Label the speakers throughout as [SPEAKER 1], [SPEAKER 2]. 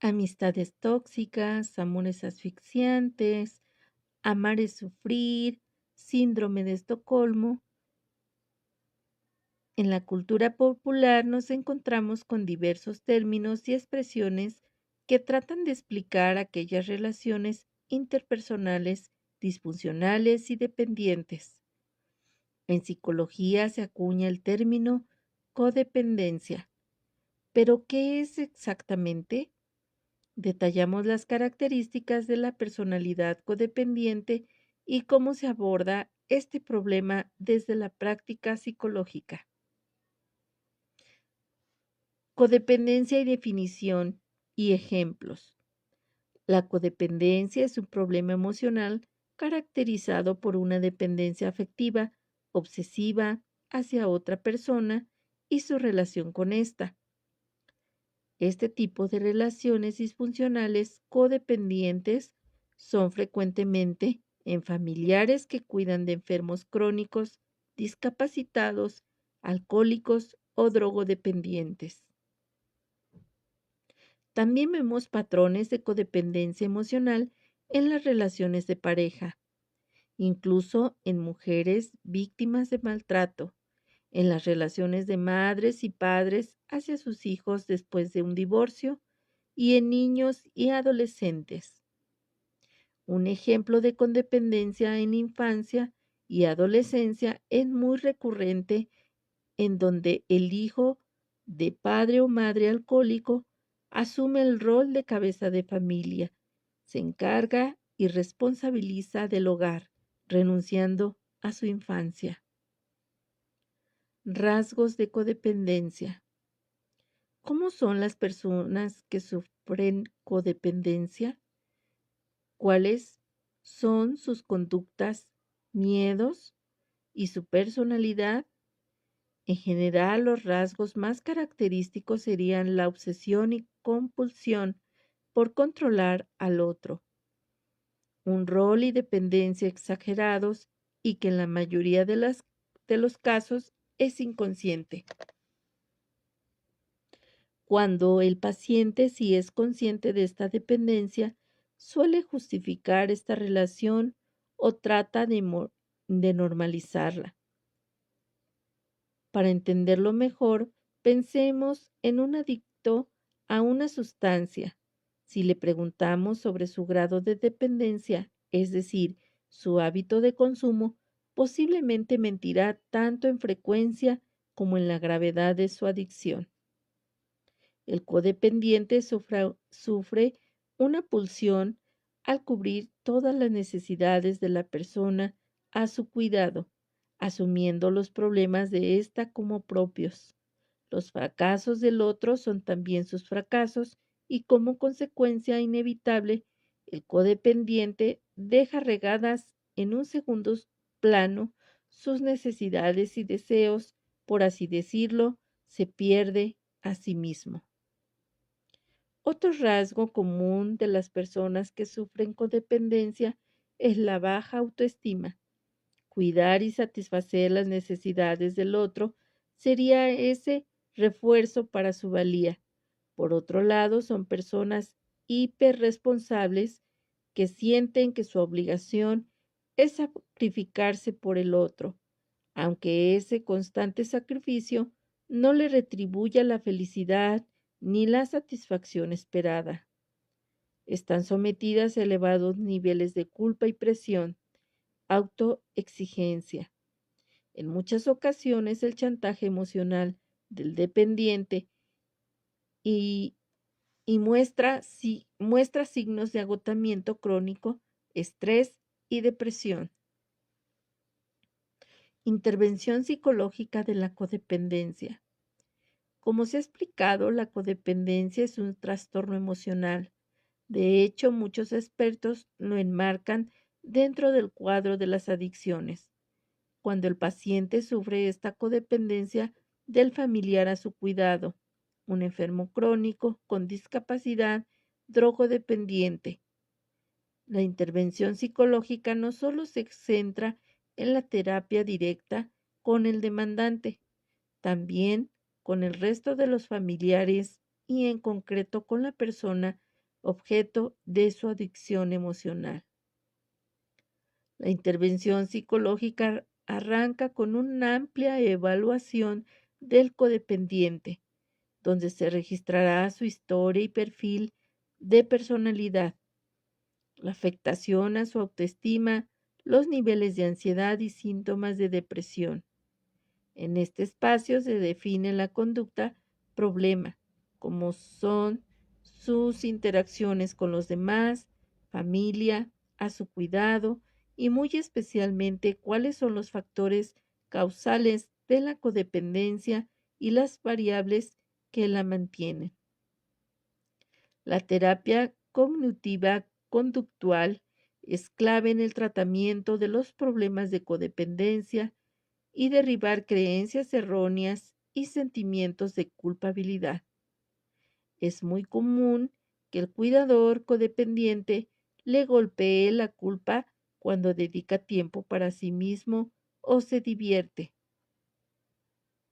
[SPEAKER 1] amistades tóxicas, amores asfixiantes, amar es sufrir, síndrome de Estocolmo. En la cultura popular nos encontramos con diversos términos y expresiones que tratan de explicar aquellas relaciones interpersonales disfuncionales y dependientes. En psicología se acuña el término codependencia. ¿Pero qué es exactamente? Detallamos las características de la personalidad codependiente y cómo se aborda este problema desde la práctica psicológica. Codependencia y definición y ejemplos. La codependencia es un problema emocional caracterizado por una dependencia afectiva, obsesiva hacia otra persona y su relación con ésta. Este tipo de relaciones disfuncionales codependientes son frecuentemente en familiares que cuidan de enfermos crónicos, discapacitados, alcohólicos o drogodependientes. También vemos patrones de codependencia emocional en las relaciones de pareja, incluso en mujeres víctimas de maltrato, en las relaciones de madres y padres hacia sus hijos después de un divorcio y en niños y adolescentes. Un ejemplo de codependencia en infancia y adolescencia es muy recurrente en donde el hijo de padre o madre alcohólico asume el rol de cabeza de familia, se encarga y responsabiliza del hogar, renunciando a su infancia. Rasgos de codependencia. ¿Cómo son las personas que sufren codependencia? ¿Cuáles son sus conductas, miedos y su personalidad? En general, los rasgos más característicos serían la obsesión y compulsión por controlar al otro, un rol y dependencia exagerados y que en la mayoría de los casos es inconsciente. Cuando el paciente sí es consciente de esta dependencia, suele justificar esta relación o trata de normalizarla. Para entenderlo mejor, pensemos en un adicto a una sustancia. Si le preguntamos sobre su grado de dependencia, es decir, su hábito de consumo, posiblemente mentirá tanto en frecuencia como en la gravedad de su adicción. El codependiente sufre una pulsión al cubrir todas las necesidades de la persona a su cuidado, asumiendo los problemas de ésta como propios. Los fracasos del otro son también sus fracasos y como consecuencia inevitable, el codependiente deja regadas en un segundo plano sus necesidades y deseos, por así decirlo, se pierde a sí mismo. Otro rasgo común de las personas que sufren codependencia es la baja autoestima. Cuidar y satisfacer las necesidades del otro sería ese refuerzo para su valía. Por otro lado, son personas hiperresponsables que sienten que su obligación es sacrificarse por el otro, aunque ese constante sacrificio no le retribuya la felicidad ni la satisfacción esperada. Están sometidas a elevados niveles de culpa y presión, autoexigencia. En muchas ocasiones el chantaje emocional del dependiente y, muestra signos de agotamiento crónico, estrés y depresión. Intervención psicológica de la codependencia. Como se ha explicado, la codependencia es un trastorno emocional. De hecho, muchos expertos lo enmarcan dentro del cuadro de las adicciones. Cuando el paciente sufre esta codependencia del familiar a su cuidado, un enfermo crónico con discapacidad, drogodependiente. La intervención psicológica no solo se centra en la terapia directa con el demandante, también con el resto de los familiares y en concreto con la persona objeto de su adicción emocional. La intervención psicológica arranca con una amplia evaluación del codependiente, donde se registrará su historia y perfil de personalidad, la afectación a su autoestima, los niveles de ansiedad y síntomas de depresión. En este espacio se define la conducta problema, como son sus interacciones con los demás, familia, a su cuidado y muy especialmente cuáles son los factores causales de la codependencia y las variables que la mantienen. La terapia cognitiva conductual es clave en el tratamiento de los problemas de codependencia y derribar creencias erróneas y sentimientos de culpabilidad. Es muy común que el cuidador codependiente le golpee la culpa cuando dedica tiempo para sí mismo o se divierte.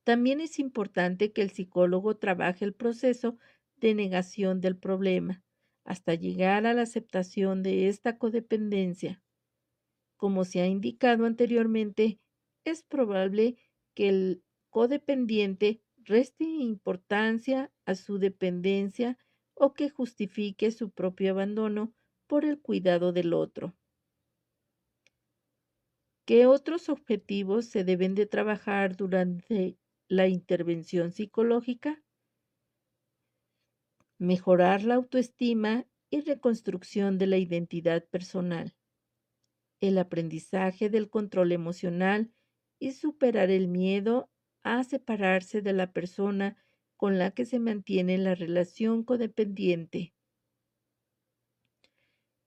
[SPEAKER 1] También es importante que el psicólogo trabaje el proceso de negación del problema hasta llegar a la aceptación de esta codependencia. Como se ha indicado anteriormente, es probable que el codependiente reste importancia a su dependencia o que justifique su propio abandono por el cuidado del otro. ¿Qué otros objetivos se deben de trabajar durante la intervención psicológica? Mejorar la autoestima y reconstrucción de la identidad personal, el aprendizaje del control emocional y superar el miedo a separarse de la persona con la que se mantiene la relación codependiente.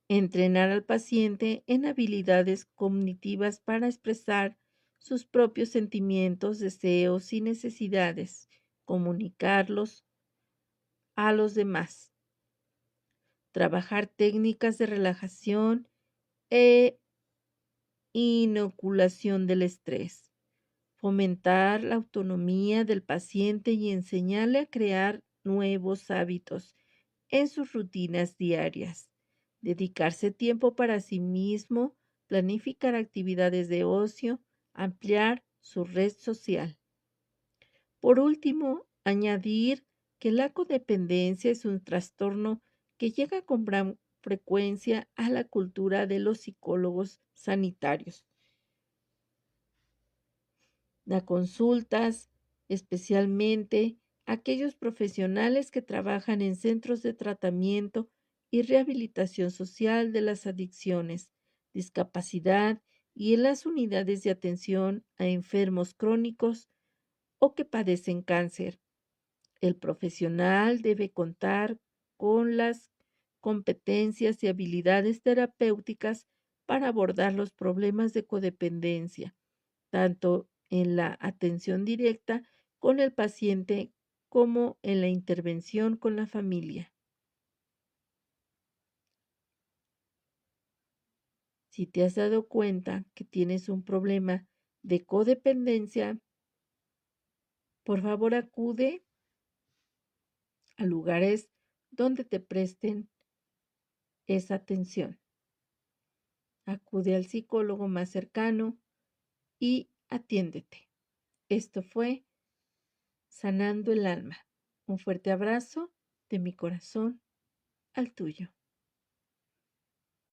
[SPEAKER 1] Entrenar al paciente en habilidades cognitivas para expresar sus propios sentimientos, deseos y necesidades, comunicarlos a los demás. Trabajar técnicas de relajación e inoculación del estrés. Fomentar la autonomía del paciente y enseñarle a crear nuevos hábitos en sus rutinas diarias. Dedicarse tiempo para sí mismo, planificar actividades de ocio, ampliar su red social. Por último, añadir que la codependencia es un trastorno que llega con gran frecuencia a la cultura de los psicólogos sanitarios. Da consultas, especialmente aquellos profesionales que trabajan en centros de tratamiento y rehabilitación social de las adicciones, discapacidad y en las unidades de atención a enfermos crónicos o que padecen cáncer. El profesional debe contar con las competencias y habilidades terapéuticas para abordar los problemas de codependencia, tanto en la atención directa con el paciente como en la intervención con la familia. Si te has dado cuenta que tienes un problema de codependencia, por favor acude a lugares donde te presten esa atención. Acude al psicólogo más cercano y atiéndete. Esto fue Sanando el Alma. Un fuerte abrazo de mi corazón al tuyo.